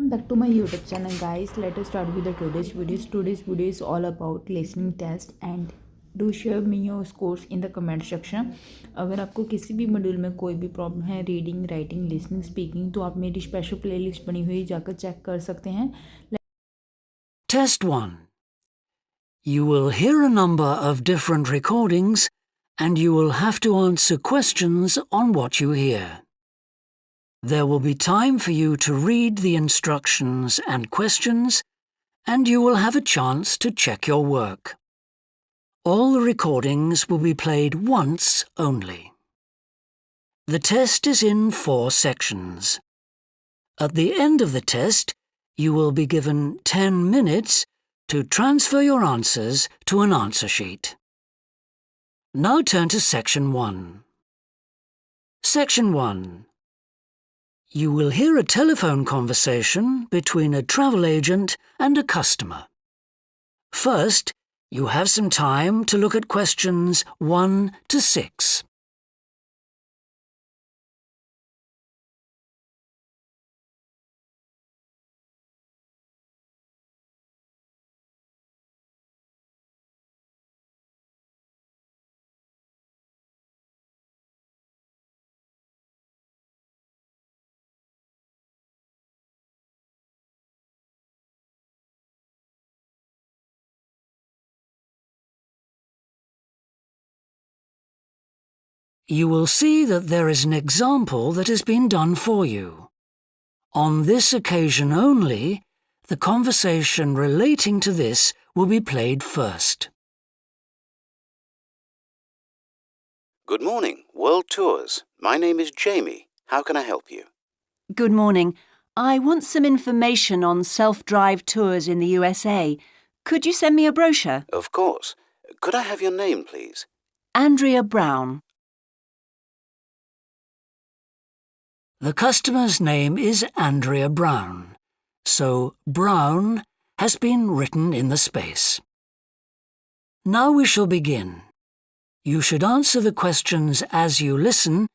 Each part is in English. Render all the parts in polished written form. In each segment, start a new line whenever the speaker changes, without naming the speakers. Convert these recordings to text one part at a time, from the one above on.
Welcome back to my YouTube channel, guys. Let us start with the today's video. Today's video is all about listening test and do share me your scores in the comment section. अगर आपको किसी भी module में कोई भी problem है reading, writing, listening, speaking, तो आप मेरी स्पेशल प्लेलिस्ट बनी हुई जाकर चेक कर सकते हैं.
Test 1. You will hear a number of different recordings and you will have to answer questions on what you hear. There will be time for you to read the instructions and questions, and you will have a chance to check your work. All the recordings will be played once only. The test is in 4 sections. At the end of the test, you will be given 10 minutes to transfer your answers to an answer sheet. Now turn to Section 1. Section 1. You will hear a telephone conversation between a travel agent and a customer. First, you have some time to look at questions 1 to 6. You will see that there is an example that has been done for you. On this occasion only, the conversation relating to this will be played first.
Good morning, World Tours. My name is Jamie. How can I help you?
Good morning. I want some information on self-drive tours in the USA. Could you send me a brochure?
Of course. Could I have your name, please?
Andrea Brown.
The customer's name is Andrea Brown, so Brown has been written in the space. Now we shall begin. You should answer the questions as you listen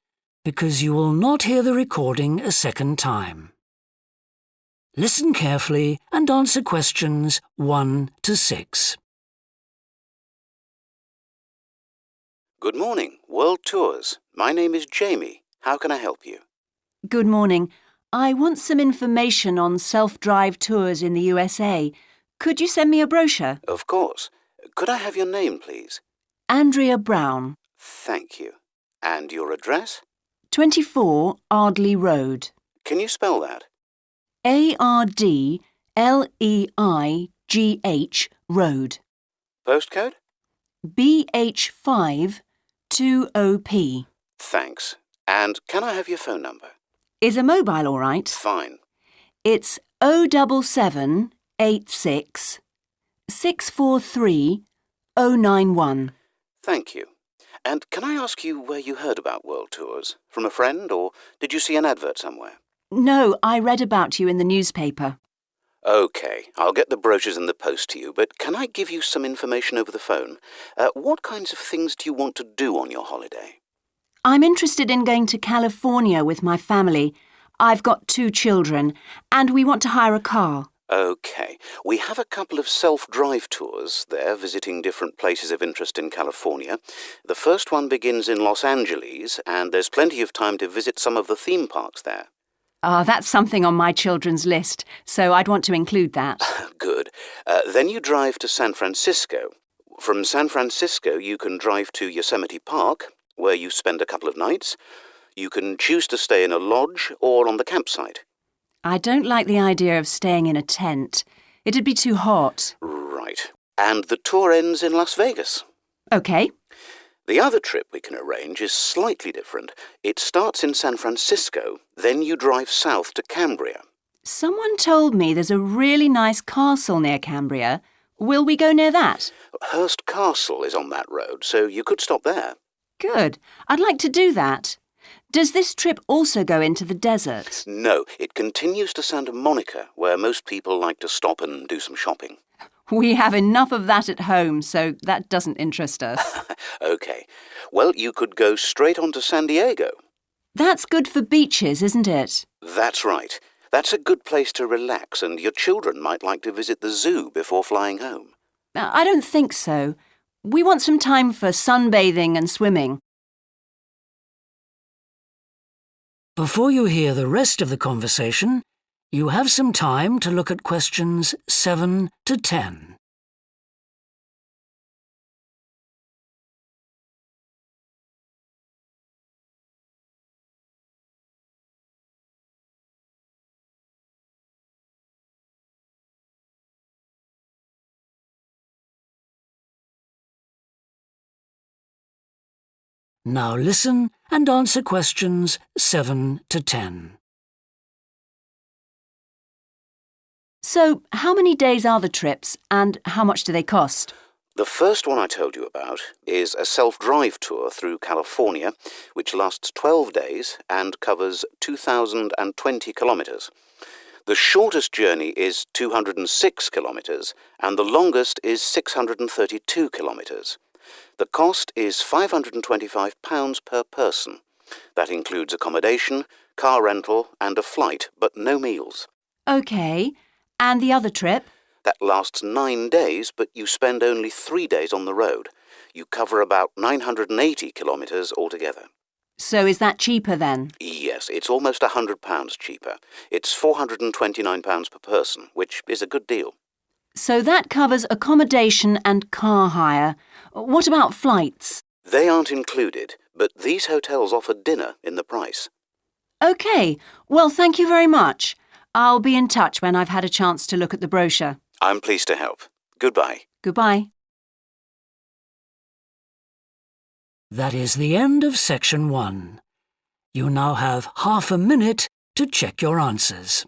because you will not hear the recording a second time. Listen carefully and answer questions 1 to 6.
Good morning, World Tours. My name is Jamie. How can I help you?
Good morning. I want some information on self-drive tours in the USA. Could you send me a brochure?
Of course. Could I have your name, please?
Andrea Brown.
Thank you. And your address?
24 Ardley Road.
Can you spell that?
Ardleigh Road.
Postcode?
BH5 2OP.
Thanks. And can I have your phone number?
Is a mobile all right?
Fine.
It's 07786 643 091.
Thank you. And can I ask you where you heard about World Tours? From a friend, or did you see an advert somewhere?
No, I read about you in the newspaper.
OK, I'll get the brochures in the post to you, but can I give you some information over the phone? What kinds of things do you want to do on your holiday?
I'm interested in going to California with my family. I've got 2 children, and we want to hire a car.
OK, we have a couple of self-drive tours there visiting different places of interest in California. The first one begins in Los Angeles, and there's plenty of time to visit some of the theme parks there.
That's something on my children's list, so I'd want to include that.
Good. Then you drive to San Francisco. From San Francisco, you can drive to Yosemite Park, where you spend a couple of nights. You can choose to stay in a lodge or on the campsite.
I don't like the idea of staying in a tent. It'd be too hot.
Right. And the tour ends in Las Vegas.
OK.
The other trip we can arrange is slightly different. It starts in San Francisco, then you drive south to Cambria.
Someone told me there's a really nice castle near Cambria. Will we go near that?
Hearst Castle is on that road, so you could stop there.
Good. I'd like to do that. Does this trip also go into the desert?
No, it continues to Santa Monica, where most people like to stop and do some shopping.
We have enough of that at home, so that doesn't interest us.
OK. Well, you could go straight on to San Diego.
That's good for beaches, isn't it?
That's right. That's a good place to relax, and your children might like to visit the zoo before flying home.
I don't think so. We want some time for sunbathing and swimming.
Before you hear the rest of the conversation, you have some time to look at questions 7 to 10. Now listen and answer questions 7 to 10.
So, how many days are the trips and how much do they cost?
The first one I told you about is a self-drive tour through California, which lasts 12 days and covers 2,020 kilometres. The shortest journey is 206 kilometres and the longest is 632 kilometres. The cost is £525 per person. That includes accommodation, car rental and a flight, but no meals.
OK. And the other trip?
That lasts 9 days, but you spend only 3 days on the road. You cover about 980 kilometres altogether.
So is that cheaper then?
Yes, it's almost £100 cheaper. It's £429 per person, which is a good deal.
So that covers accommodation and car hire. What about flights?
They aren't included, but these hotels offer dinner in the price.
OK. Well, thank you very much. I'll be in touch when I've had a chance to look at the brochure.
I'm pleased to help. Goodbye.
Goodbye.
That is the end of section 1. You now have half a minute to check your answers.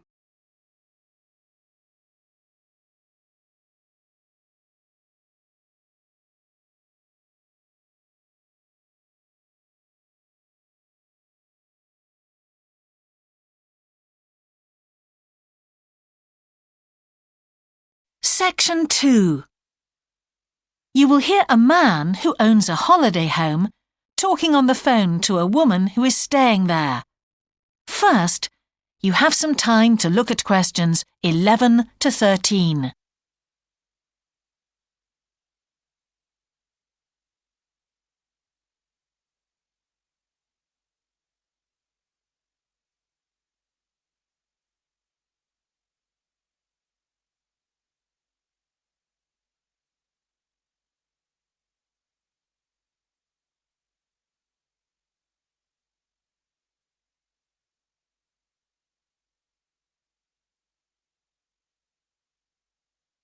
Section 2. You will hear a man who owns a holiday home talking on the phone to a woman who is staying there. First, you have some time to look at questions 11 to 13.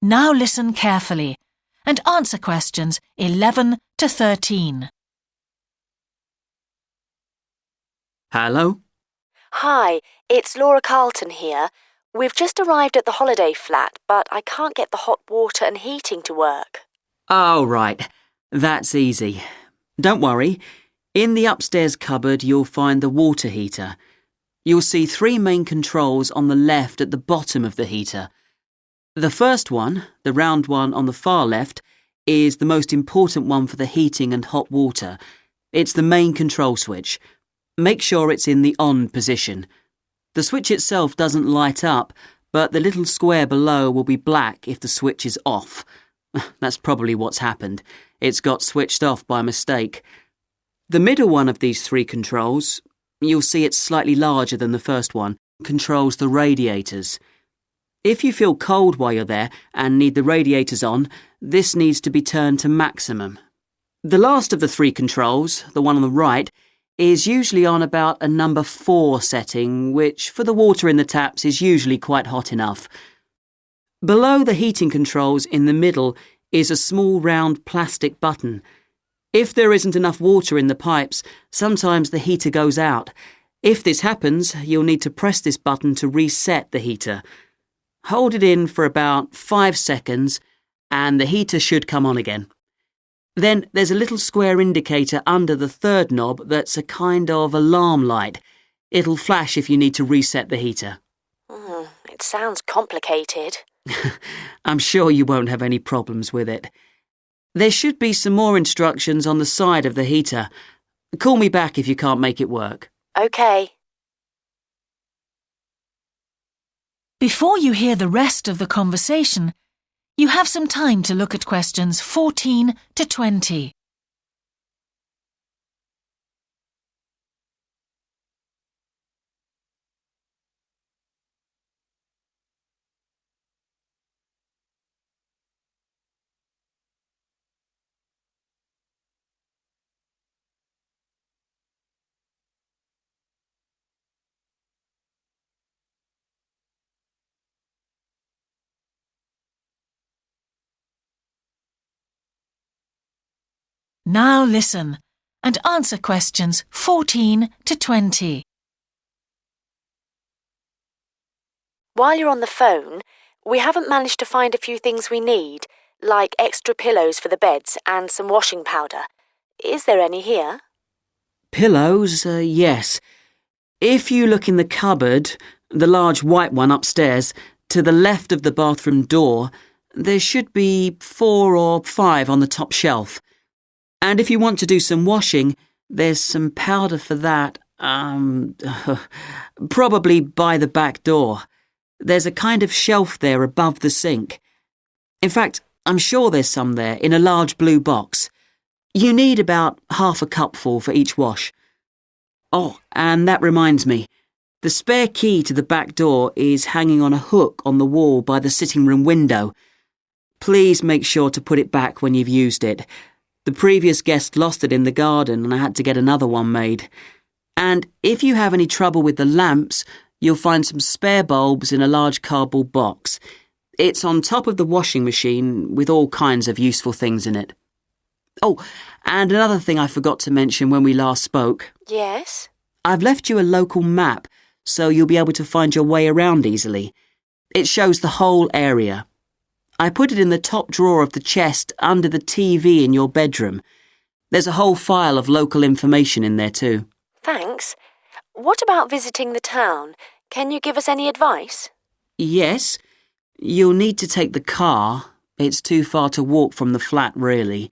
Now listen carefully and answer questions 11 to 13.
Hello?
Hi, it's Laura Carlton here. We've just arrived at the holiday flat, but I can't get the hot water and heating to work.
Oh, right. That's easy. Don't worry. In the upstairs cupboard, you'll find the water heater. You'll see 3 main controls on the left at the bottom of the heater. The first one, the round one on the far left, is the most important one for the heating and hot water. It's the main control switch. Make sure it's in the on position. The switch itself doesn't light up, but the little square below will be black if the switch is off. That's probably what's happened. It's got switched off by mistake. The middle one of these 3 controls, you'll see it's slightly larger than the first one, controls the radiators. If you feel cold while you're there and need the radiators on, this needs to be turned to maximum. The last of the 3 controls, the one on the right, is usually on about a number 4 setting, which for the water in the taps is usually quite hot enough. Below the heating controls in the middle is a small round plastic button. If there isn't enough water in the pipes, sometimes the heater goes out. If this happens, you'll need to press this button to reset the heater. Hold it in for about 5 seconds and the heater should come on again. Then there's a little square indicator under the 3rd knob that's a kind of alarm light. It'll flash if you need to reset the heater.
It sounds complicated.
I'm sure you won't have any problems with it. There should be some more instructions on the side of the heater. Call me back if you can't make it work.
OK.
Before you hear the rest of the conversation, you have some time to look at questions 14 to 20. Now listen and answer questions 14 to 20.
While you're on the phone, we haven't managed to find a few things we need, like extra pillows for the beds and some washing powder. Is there any here?
Pillows, yes. If you look in the cupboard, the large white one upstairs, to the left of the bathroom door, there should be 4 or 5 on the top shelf. And if you want to do some washing, there's some powder for that, probably by the back door. There's a kind of shelf there above the sink. In fact, I'm sure there's some there in a large blue box. You need about half a cupful for each wash. Oh, and that reminds me. The spare key to the back door is hanging on a hook on the wall by the sitting room window. Please make sure to put it back when you've used it. The previous guest lost it in the garden and I had to get another one made. And if you have any trouble with the lamps, you'll find some spare bulbs in a large cardboard box. It's on top of the washing machine with all kinds of useful things in it. Oh, and another thing I forgot to mention when we last spoke.
Yes?
I've left you a local map so you'll be able to find your way around easily. It shows the whole area. I put it in the top drawer of the chest under the TV in your bedroom. There's a whole file of local information in there too.
Thanks. What about visiting the town? Can you give us any advice?
Yes. You'll need to take the car. It's too far to walk from the flat, really.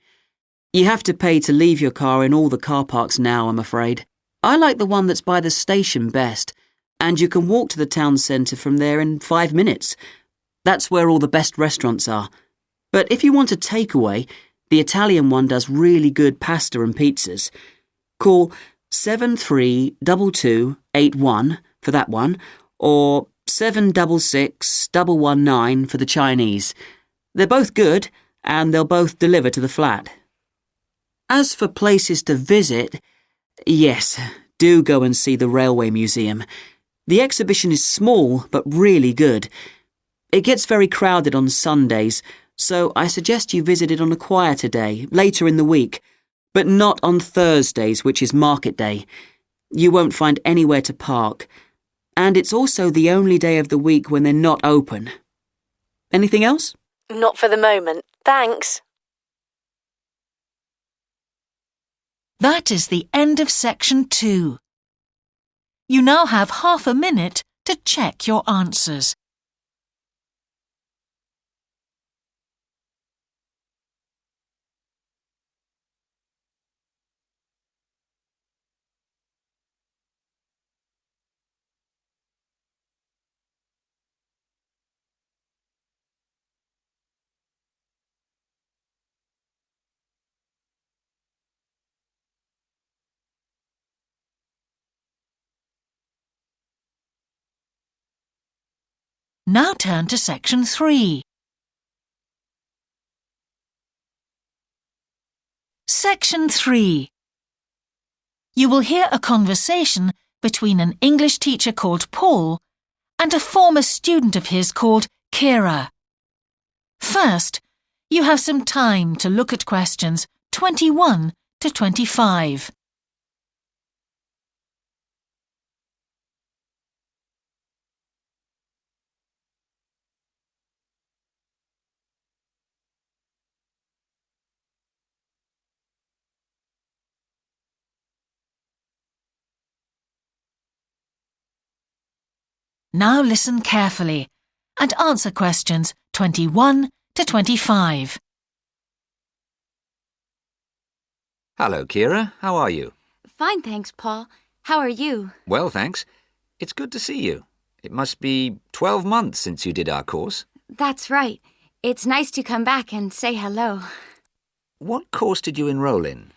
You have to pay to leave your car in all the car parks now, I'm afraid. I like the one that's by the station best, and you can walk to the town centre from there in 5 minutes. That's where all the best restaurants are. But if you want a takeaway, the Italian one does really good pasta and pizzas. Call 732281 for that one, or 766119 for the Chinese. They're both good, and they'll both deliver to the flat. As for places to visit, yes, do go and see the Railway Museum. The exhibition is small, but really good. It gets very crowded on Sundays, so I suggest you visit it on a quieter day, later in the week, but not on Thursdays, which is market day. You won't find anywhere to park, and it's also the only day of the week when they're not open. Anything else?
Not for the moment. Thanks.
That is the end of section 2. You now have half a minute to check your answers. Now turn to section 3. Section 3. You will hear a conversation between an English teacher called Paul and a former student of his called Kira. First, you have some time to look at questions 21 to 25. Now listen carefully and answer questions 21 to 25.
Hello, Kira. How are you?
Fine, thanks, Paul. How are you?
Well, thanks. It's good to see you. It must be 12 months since you did our course.
That's right. It's nice to come back and say hello.
What course did you enroll in?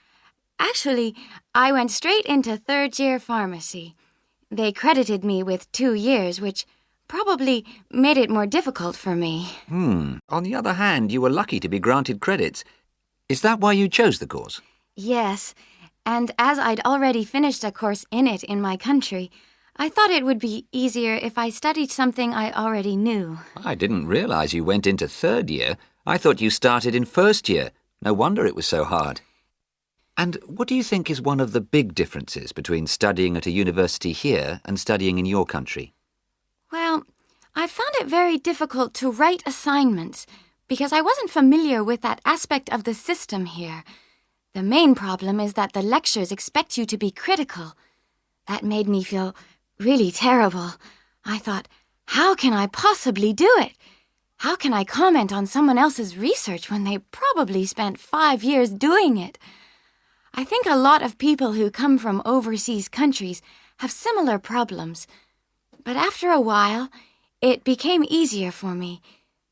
Actually, I went straight into third-year pharmacy. They credited me with 2 years, which probably made it more difficult for me.
On the other hand, you were lucky to be granted credits. Is that why you chose the course?
Yes, and as I'd already finished a course in it in my country, I thought it would be easier if I studied something I already knew.
I didn't realize you went into third year. I thought you started in first year. No wonder it was so hard. And what do you think is one of the big differences between studying at a university here and studying in your country?
Well, I found it very difficult to write assignments because I wasn't familiar with that aspect of the system here. The main problem is that the lectures expect you to be critical. That made me feel really terrible. I thought, how can I possibly do it? How can I comment on someone else's research when they probably spent 5 years doing it? I think a lot of people who come from overseas countries have similar problems. But after a while, it became easier for me.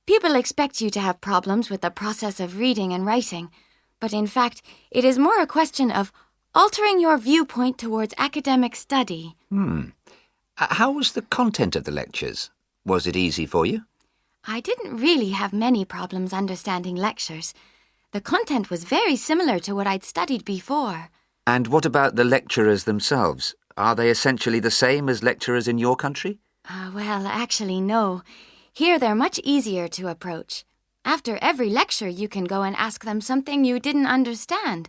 People expect you to have problems with the process of reading and writing, but in fact, it is more a question of altering your viewpoint towards academic study.
How was the content of the lectures? Was it easy for you?
I didn't really have many problems understanding lectures. The content was very similar to what I'd studied before.
And what about the lecturers themselves? Are they essentially the same as lecturers in your country?
Well, actually, no. Here they're much easier to approach. After every lecture, you can go and ask them something you didn't understand,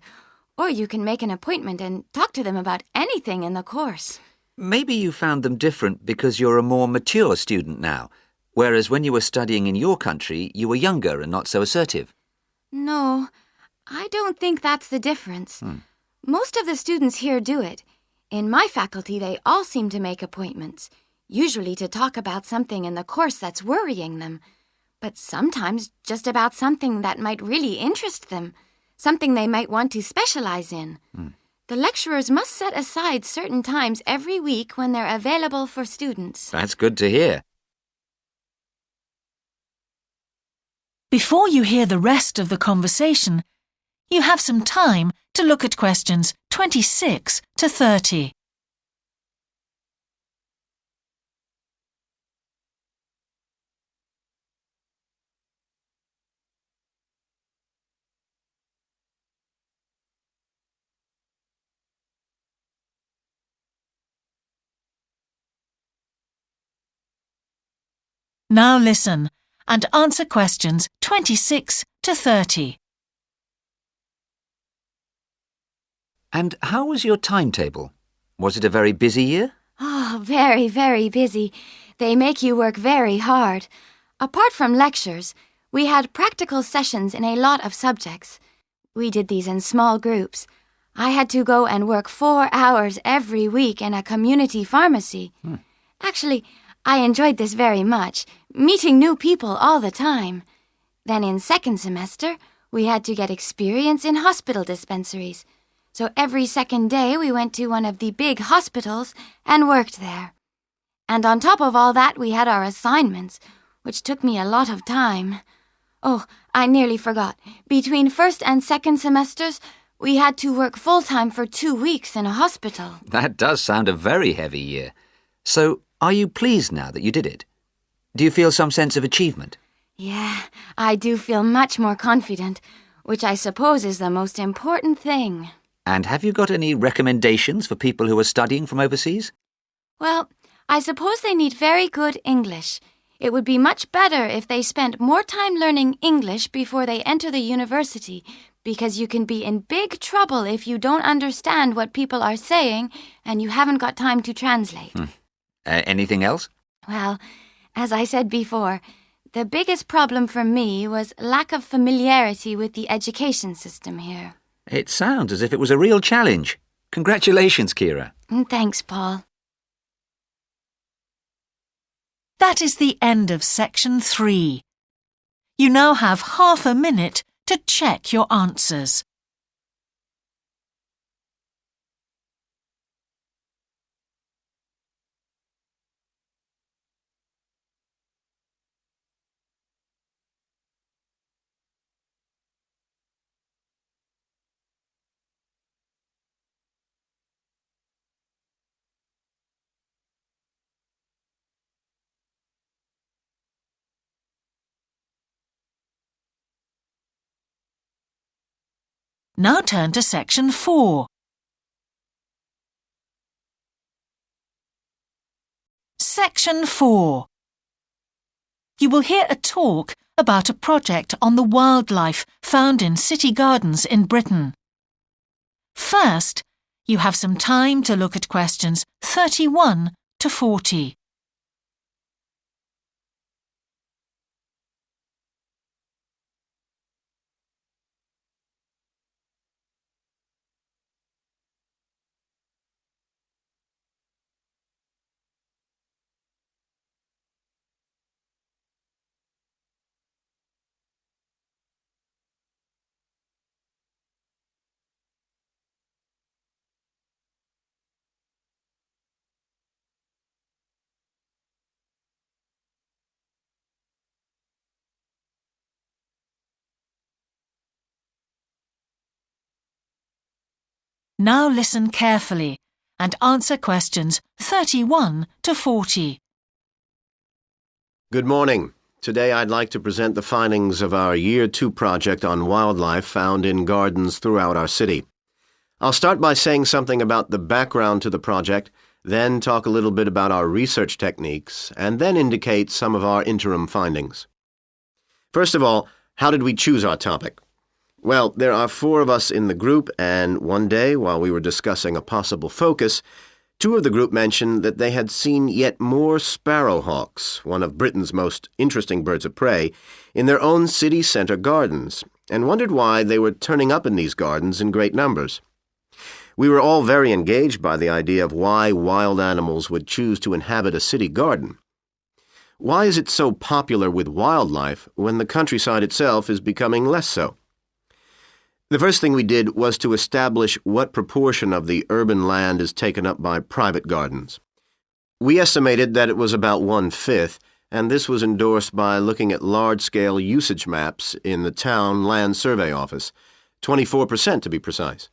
or you can make an appointment and talk to them about anything in the course.
Maybe you found them different because you're a more mature student now, whereas when you were studying in your country, you were younger and not so assertive.
No, I don't think that's the difference. Most of the students here do it. In my faculty, they all seem to make appointments, usually to talk about something in the course that's worrying them, but sometimes just about something that might really interest them, something they might want to specialize in. The lecturers must set aside certain times every week when they're available for students.
That's good to hear.
Before you hear the rest of the conversation, you have some time to look at questions 26 to 30. Now listen and answer questions 26 to 30.
And how was your timetable? Was it a very busy year?
Oh, very, very busy. They make you work very hard. Apart from lectures, we had practical sessions in a lot of subjects. We did these in small groups. I had to go and work 4 hours every week in a community pharmacy. Actually, I enjoyed this very much, meeting new people all the time. Then in second semester, we had to get experience in hospital dispensaries. So every second day we went to one of the big hospitals and worked there. And on top of all that, we had our assignments, which took me a lot of time. Oh, I nearly forgot. Between first and second semesters, we had to work full-time for 2 weeks in a hospital.
That does sound a very heavy year. So, are you pleased now that you did it? Do you feel some sense of achievement?
Yeah, I do feel much more confident, which I suppose is the most important thing.
And have you got any recommendations for people who are studying from overseas?
Well, I suppose they need very good English. It would be much better if they spent more time learning English before they enter the university, because you can be in big trouble if you don't understand what people are saying and you haven't got time to translate.
Anything else?
Well, as I said before, the biggest problem for me was lack of familiarity with the education system here.
It sounds as if it was a real challenge. Congratulations, Kira.
Thanks, Paul.
That is the end of section 3. You now have half a minute to check your answers. Now turn to section 4. Section 4. You will hear a talk about a project on the wildlife found in city gardens in Britain. First, you have some time to look at questions 31 to 40. Now listen carefully and answer questions 31 to 40.
Good morning. Today I'd like to present the findings of our Year 2 project on wildlife found in gardens throughout our city. I'll start by saying something about the background to the project, then talk a little bit about our research techniques, and then indicate some of our interim findings. First of all, how did we choose our topic? Well, there are 4 of us in the group, and one day, while we were discussing a possible focus, 2 of the group mentioned that they had seen yet more sparrowhawks, one of Britain's most interesting birds of prey, in their own city centre gardens, and wondered why they were turning up in these gardens in great numbers. We were all very engaged by the idea of why wild animals would choose to inhabit a city garden. Why is it so popular with wildlife when the countryside itself is becoming less so? The first thing we did was to establish what proportion of the urban land is taken up by private gardens. We estimated that it was about 1/5, and this was endorsed by looking at large-scale usage maps in the town land survey office, 24% to be precise.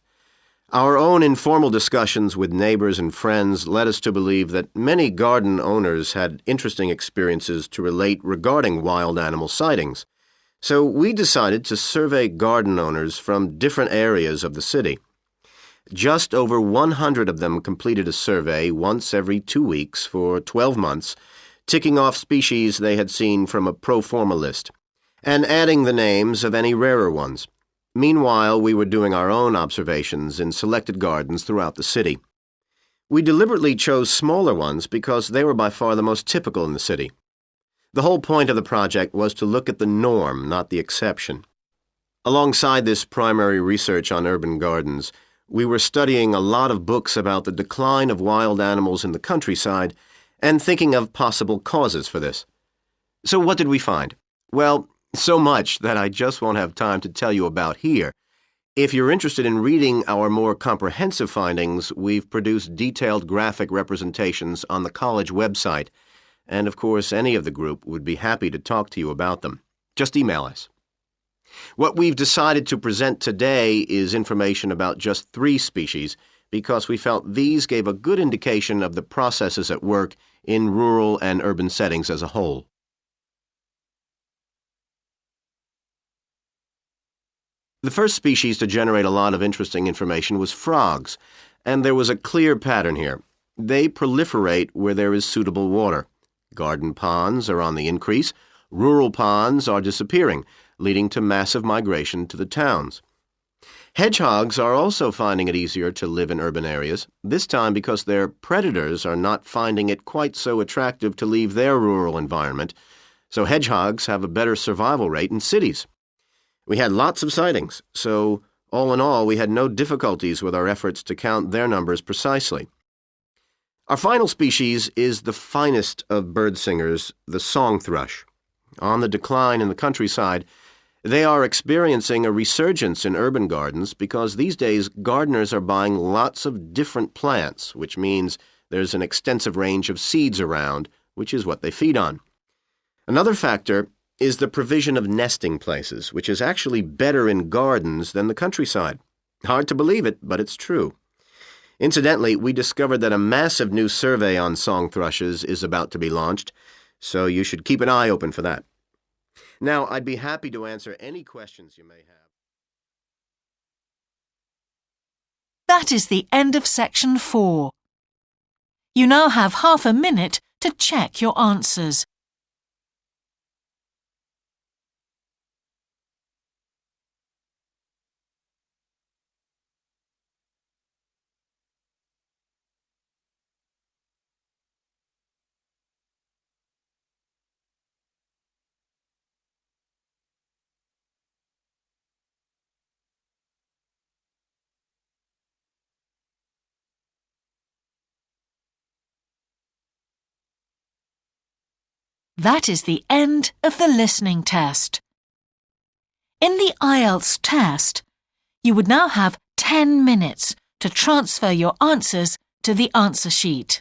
Our own informal discussions with neighbors and friends led us to believe that many garden owners had interesting experiences to relate regarding wild animal sightings. So we decided to survey garden owners from different areas of the city. Just over 100 of them completed a survey once every 2 weeks for 12 months, ticking off species they had seen from a pro forma list, and adding the names of any rarer ones. Meanwhile, we were doing our own observations in selected gardens throughout the city. We deliberately chose smaller ones because they were by far the most typical in the city. The whole point of the project was to look at the norm, not the exception. Alongside this primary research on urban gardens, we were studying a lot of books about the decline of wild animals in the countryside and thinking of possible causes for this. So what did we find? Well, so much that I just won't have time to tell you about here. If you're interested in reading our more comprehensive findings, we've produced detailed graphic representations on the college website, and of course any of the group would be happy to talk to you about them. Just email us. What we've decided to present today is information about just 3 species because we felt these gave a good indication of the processes at work in rural and urban settings as a whole. The first species to generate a lot of interesting information was frogs, and there was a clear pattern here. They proliferate where there is suitable water. Garden ponds are on the increase, rural ponds are disappearing, leading to massive migration to the towns. Hedgehogs are also finding it easier to live in urban areas, this time because their predators are not finding it quite so attractive to leave their rural environment, so hedgehogs have a better survival rate in cities. We had lots of sightings, so all in all we had no difficulties with our efforts to count their numbers precisely. Our final species is the finest of bird singers, the song thrush. On the decline in the countryside, they are experiencing a resurgence in urban gardens because these days gardeners are buying lots of different plants, which means there's an extensive range of seeds around, which is what they feed on. Another factor is the provision of nesting places, which is actually better in gardens than the countryside. Hard to believe it, but it's true. Incidentally, we discovered that a massive new survey on song thrushes is about to be launched, so you should keep an eye open for that. Now, I'd be happy to answer any questions you may have.
That is the end of section 4. You now have half a minute to check your answers. That is the end of the listening test. In the Ielts test, you would now have 10 minutes to transfer your answers to the answer sheet.